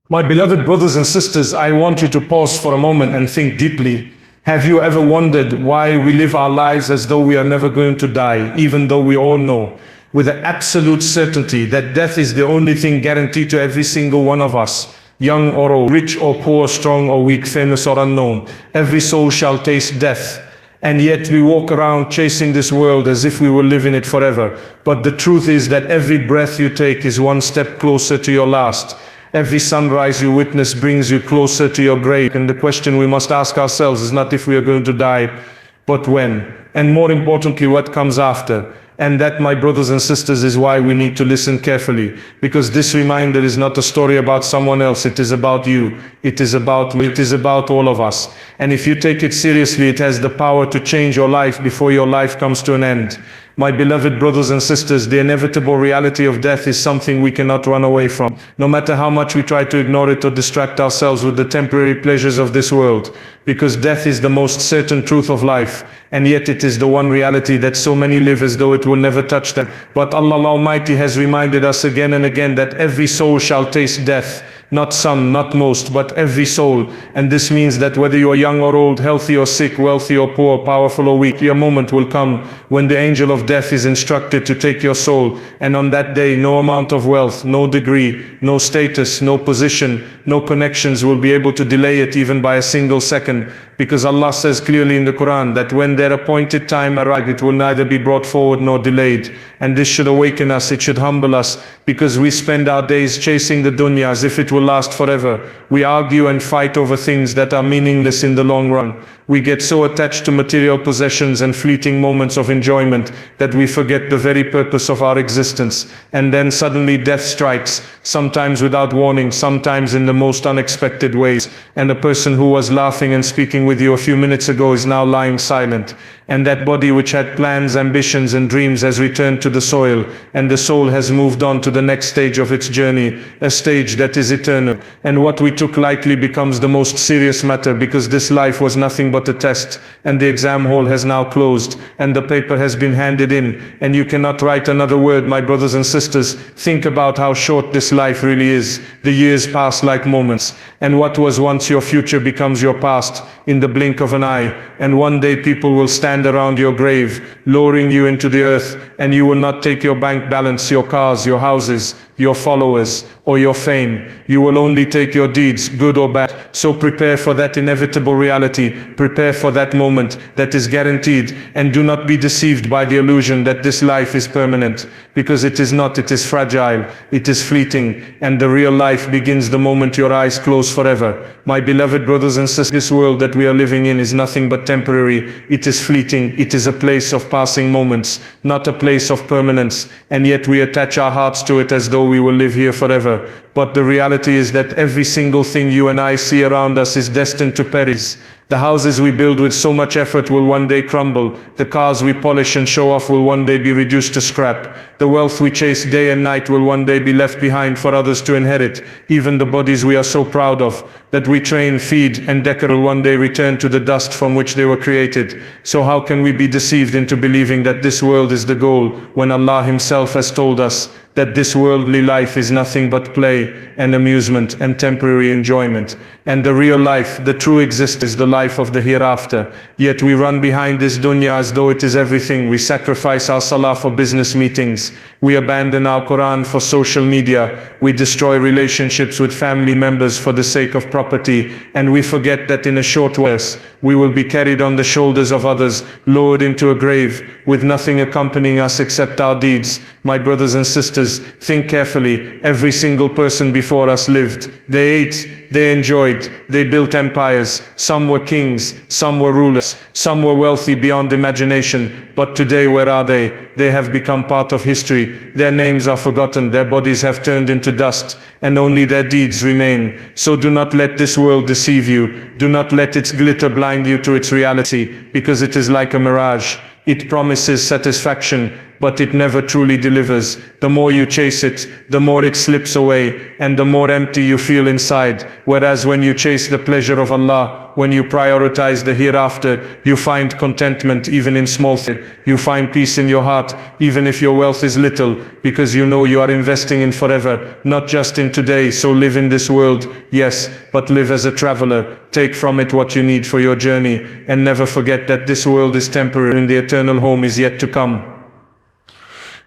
My beloved brothers and sisters, I want you to pause for a moment and think deeply. Have you ever wondered why we live our lives as though we are never going to die, even though we all know with an absolute certainty that death is the only thing guaranteed to every single one of us, young or old, rich or poor, strong or weak, famous or unknown? Every soul shall taste death. And yet we walk around chasing this world as if we will live in it forever. But the truth is that every breath you take is one step closer to your last. Every sunrise you witness brings you closer to your grave. And the question we must ask ourselves is not if we are going to die, but when. And more importantly, what comes after. And that, my brothers and sisters, is why we need to listen carefully. Because this reminder is not a story about someone else. It is about you. It is about me. It is about all of us. And if you take it seriously, it has the power to change your life before your life comes to an end. My beloved brothers and sisters, the inevitable reality of death is something we cannot run away from. No matter how much we try to ignore it or distract ourselves with the temporary pleasures of this world. Because death is the most certain truth of life. And yet it is the one reality that so many live as though it will never touch them. But Allah Almighty has reminded us again and again that every soul shall taste death. Not some, not most, but every soul. And this means that whether you are young or old, healthy or sick, wealthy or poor, powerful or weak, your moment will come when the angel of death is instructed to take your soul. And on that day, no amount of wealth, no degree, no status, no position, no connections will be able to delay it even by a single second. Because Allah says clearly in the Quran that when their appointed time arrives, it will neither be brought forward nor delayed. And this should awaken us, it should humble us, because we spend our days chasing the dunya as if it will last forever. We argue and fight over things that are meaningless in the long run. We get so attached to material possessions and fleeting moments of enjoyment that we forget the very purpose of our existence. And then suddenly death strikes, sometimes without warning, sometimes in the most unexpected ways. And the person who was laughing and speaking with you a few minutes ago is now lying silent. And that body which had plans, ambitions and dreams has returned to the soil, and the soul has moved on to the next stage of its journey, a stage that is eternal. And what we took lightly becomes the most serious matter, because this life was nothing but a test, and the exam hall has now closed, and the paper has been handed in, and you cannot write another word. My brothers and sisters, think about how short this life really is. The years pass like moments, and what was once your future becomes your past in the blink of an eye. And one day people will stand around your grave, lowering you into the earth, and you will not take your bank balance, your cars, your houses, your followers, or your fame. You will only take your deeds, good or bad. So prepare for that inevitable reality. Prepare for that moment that is guaranteed, and do not be deceived by the illusion that this life is permanent, because it is not. It is fragile, it is fleeting, and the real life begins the moment your eyes close forever. My beloved brothers and sisters, this world that we are living in is nothing but temporary. It is fleeting. It is a place of passing moments, not a place of permanence. And yet we attach our hearts to it as though we will live here forever. But the reality is that every single thing you and I see around us is destined to perish. The houses we build with so much effort will one day crumble. The cars we polish and show off will one day be reduced to scrap. The wealth we chase day and night will one day be left behind for others to inherit. Even the bodies we are so proud of, that we train, feed, and decorate, will one day return to the dust from which they were created. So how can we be deceived into believing that this world is the goal, when Allah Himself has told us that this worldly life is nothing but play and amusement and temporary enjoyment, and the real life, the true existence, is the life of the hereafter. Yet we run behind this dunya as though it is everything. We sacrifice our salah for business meetings. We abandon our Quran for social media. We destroy relationships with family members for the sake of property, and we forget that in a short while we will be carried on the shoulders of others, lowered into a grave, with nothing accompanying us except our deeds. My brothers and sisters, think carefully. Every single person before us lived. They ate, they enjoyed, they built empires. Some were kings, some were rulers, some were wealthy beyond imagination. But today, where are they? They have become part of history. Their names are forgotten, their bodies have turned into dust, and only their deeds remain. So do not let this world deceive you. Do not let its glitter blind you to its reality, because it is like a mirage. It promises satisfaction, but it never truly delivers. The more you chase it, the more it slips away, and the more empty you feel inside. Whereas when you chase the pleasure of Allah, when you prioritize the hereafter, you find contentment even in small things. You find peace in your heart, even if your wealth is little, because you know you are investing in forever, not just in today. So live in this world, yes, but live as a traveler. Take from it what you need for your journey, and never forget that this world is temporary and the eternal home is yet to come.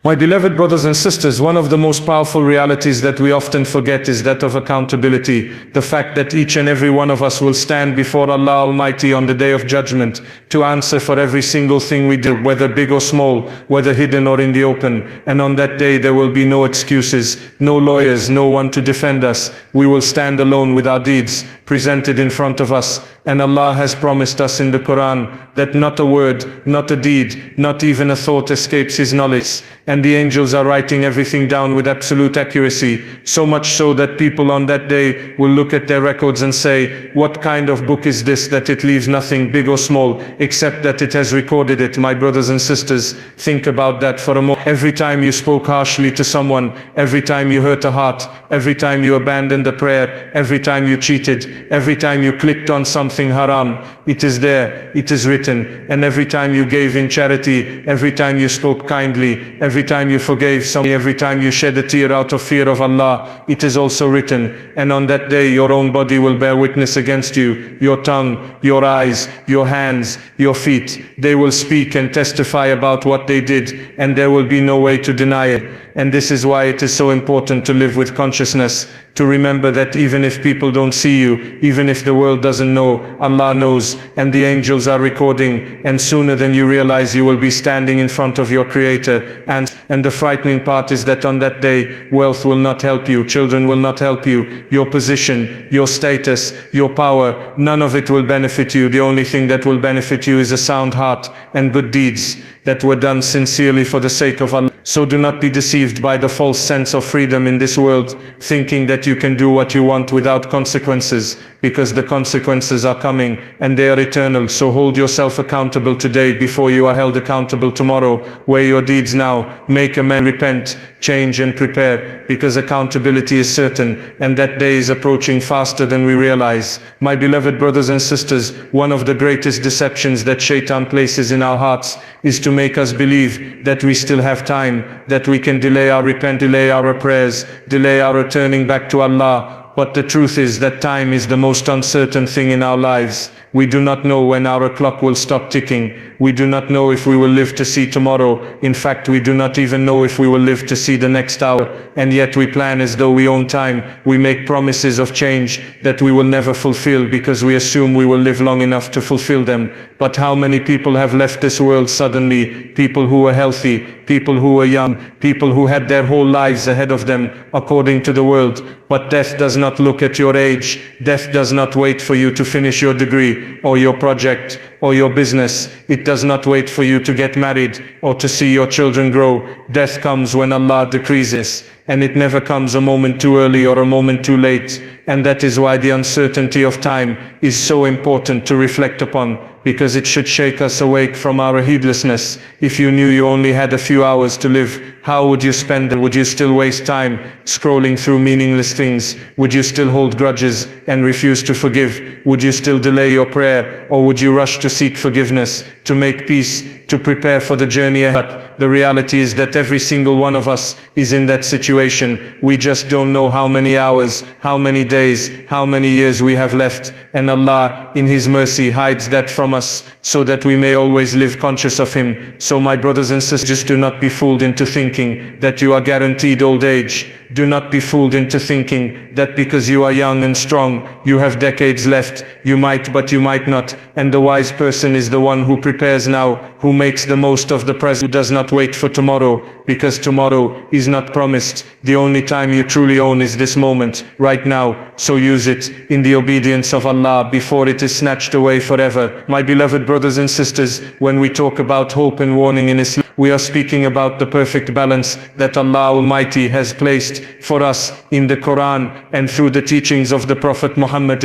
My beloved brothers and sisters, one of the most powerful realities that we often forget is that of accountability. The fact that each and every one of us will stand before Allah Almighty on the Day of Judgment to answer for every single thing we do, whether big or small, whether hidden or in the open. And on that day there will be no excuses, no lawyers, no one to defend us. We will stand alone with our deeds presented in front of us. And Allah has promised us in the Quran that not a word, not a deed, not even a thought escapes His knowledge. And the angels are writing everything down with absolute accuracy, so much so that people on that day will look at their records and say, what kind of book is this that it leaves nothing big or small, except that it has recorded it? My brothers and sisters, think about that for a moment. Every time you spoke harshly to someone, every time you hurt a heart, every time you abandoned a prayer, every time you cheated, every time you clicked on something haram, it is there, it is written. And every time you gave in charity, every time you spoke kindly, every time you forgave someone, every time you shed a tear out of fear of Allah, it is also written. And on that day your own body will bear witness against you, your tongue, your eyes, your hands, your feet. They will speak and testify about what they did, and there will be no way to deny it. And this is why it is so important to live with consciousness, to remember that even if people don't see you, even if the world doesn't know, Allah knows, and the angels are recording, and sooner than you realize you will be standing in front of your Creator. And the frightening part is that on that day, wealth will not help you, children will not help you, your position, your status, your power, none of it will benefit you. The only thing that will benefit you is a sound heart and good deeds that were done sincerely for the sake of Allah. So do not be deceived by the false sense of freedom in this world, thinking that you can do what you want without consequences, because the consequences are coming and they are eternal. So hold yourself accountable today before you are held accountable tomorrow. Weigh your deeds now, make amends, repent, change and prepare, because accountability is certain, and that day is approaching faster than we realize. My beloved brothers and sisters, one of the greatest deceptions that Shaitan places in our hearts is to make us believe that we still have time, that we can delay our repentance, delay our prayers, delay our returning back to Allah. But the truth is that time is the most uncertain thing in our lives. We do not know when our clock will stop ticking. We do not know if we will live to see tomorrow. In fact, we do not even know if we will live to see the next hour. And yet we plan as though we own time. We make promises of change that we will never fulfill because we assume we will live long enough to fulfill them. But how many people have left this world suddenly? People who were healthy, people who were young, people who had their whole lives ahead of them according to the world. But death does not look at your age. Death does not wait for you to finish your degree or your project or your business. It does not wait for you to get married or to see your children grow. Death comes when Allah decrees it, and it never comes a moment too early or a moment too late. And that is why the uncertainty of time is so important to reflect upon, because it should shake us awake from our heedlessness. If you knew you only had a few hours to live, how would you spend them? Would you still waste time scrolling through meaningless things? Would you still hold grudges and refuse to forgive? Would you still delay your prayer, or would you rush to seek forgiveness, to make peace, to prepare for the journey ahead? The reality is that every single one of us is in that situation. We just don't know how many hours, how many days, how many years we have left. And Allah, in His mercy, hides that from us so that we may always live conscious of Him. So my brothers and sisters, do not be fooled into thinking that you are guaranteed old age. Do not be fooled into thinking that because you are young and strong, you have decades left. You might, but you might not. And the wise person is the one who prepares now, who makes the most of the present, who does not wait for tomorrow, because tomorrow is not promised. The only time you truly own is this moment, right now. So use it in the obedience of Allah before it is snatched away forever. My beloved brothers and sisters, when we talk about hope and warning in Islam, We are speaking about the perfect balance that Allah Almighty has placed for us in the Quran and through the teachings of the Prophet Muhammad.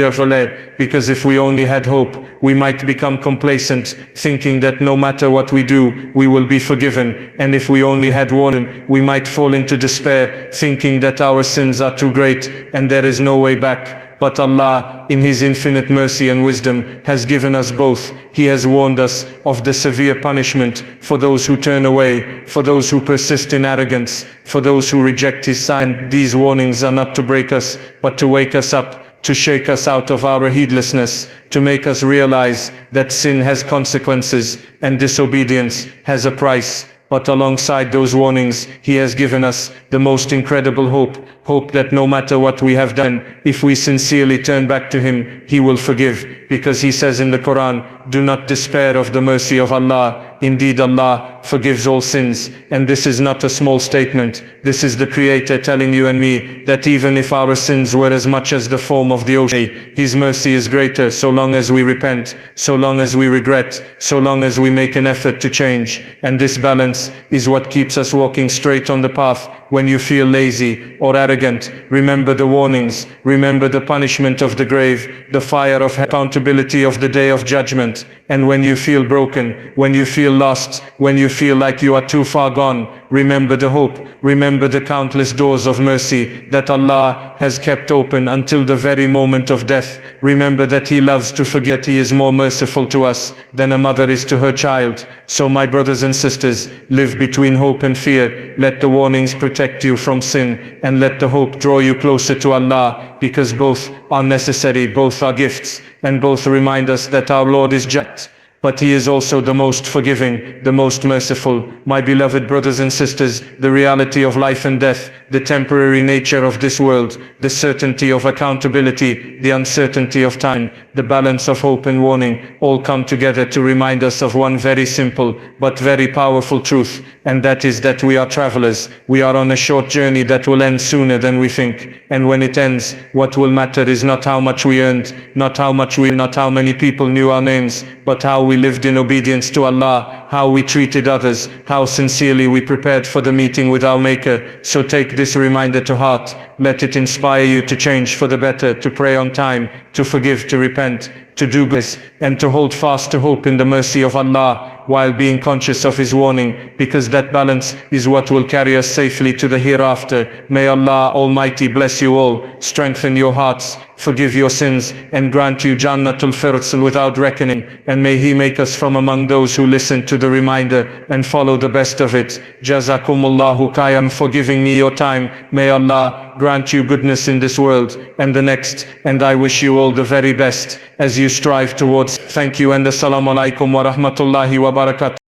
Because if we only had hope, we might become complacent, thinking that no matter what we do, we will be forgiven. And if we only had warning, we might fall into despair, thinking that our sins are too great and there is no way back. But Allah, in His infinite mercy and wisdom, has given us both. He has warned us of the severe punishment for those who turn away, for those who persist in arrogance, for those who reject His sign. These warnings are not to break us, but to wake us up, to shake us out of our heedlessness, to make us realize that sin has consequences and disobedience has a price. But alongside those warnings, He has given us the most incredible hope that no matter what we have done, if we sincerely turn back to Him, He will forgive. Because He says in the Quran, do not despair of the mercy of Allah. Indeed, Allah forgives all sins. And this is not a small statement. This is the Creator telling you and me that even if our sins were as much as the foam of the ocean, His mercy is greater so long as we repent, so long as we regret, so long as we make an effort to change. And this balance is what keeps us walking straight on the path. When you feel lazy or arrogant, remember the warnings, remember the punishment of the grave, the fire of accountability of the day of judgment. And when you feel broken, when you feel lost, when you feel like you are too far gone, remember the hope, remember the countless doors of mercy that Allah has kept open until the very moment of death. Remember that He loves to forget. He is more merciful to us than a mother is to her child. So my brothers and sisters, live between hope and fear. Let the warnings protect you from sin, and let the hope draw you closer to Allah, because both are necessary, both are gifts, and both remind us that our Lord is just. But He is also the most forgiving, the most merciful. My beloved brothers and sisters, the reality of life and death, the temporary nature of this world, the certainty of accountability, the uncertainty of time, the balance of hope and warning, all come together to remind us of one very simple but very powerful truth, and that is that we are travelers. We are on a short journey that will end sooner than we think. And when it ends, what will matter is not how much we earned, not how many people knew our names, but how we lived in obedience to Allah, how we treated others, how sincerely we prepared for the meeting with our Maker. So take this reminder to heart. Let it inspire you to change for the better, to pray on time, to forgive, to repent, to do good, and to hold fast to hope in the mercy of Allah, while being conscious of His warning, because that balance is what will carry us safely to the hereafter. May Allah Almighty bless you all, strengthen your hearts, forgive your sins, and grant you Jannatul Firdaus without reckoning, and may He make us from among those who listen to the reminder and follow the best of it. Jazakumullahu khairan for giving me your time. May Allah grant you goodness in this world and the next, and I wish you all the very best as you strive towards. Thank you, and Assalamu alaikum wa rahmatullahi wa barakatuh.